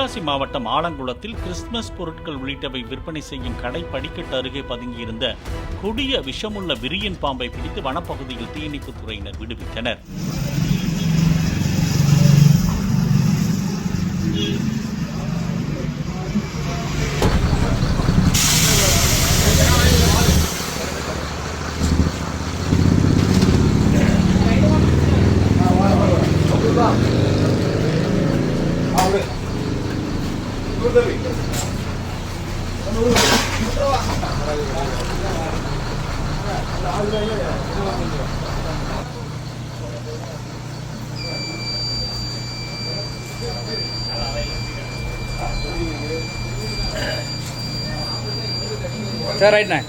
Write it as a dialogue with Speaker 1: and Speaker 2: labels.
Speaker 1: தென்காசி மாவட்டம் ஆலங்குளத்தில் கிறிஸ்துமஸ் பொருட்கள் உள்ளிட்டவை விற்பனை செய்யும் கடை படிக்கட்டு அருகே பதுங்கியிருந்த கொடிய விஷமுள்ள விரியன் பாம்பை பிடித்து வனப்பகுதியில் தீயணைப்புத் துறையினர் விடுவித்தனர்.
Speaker 2: Sir, right now.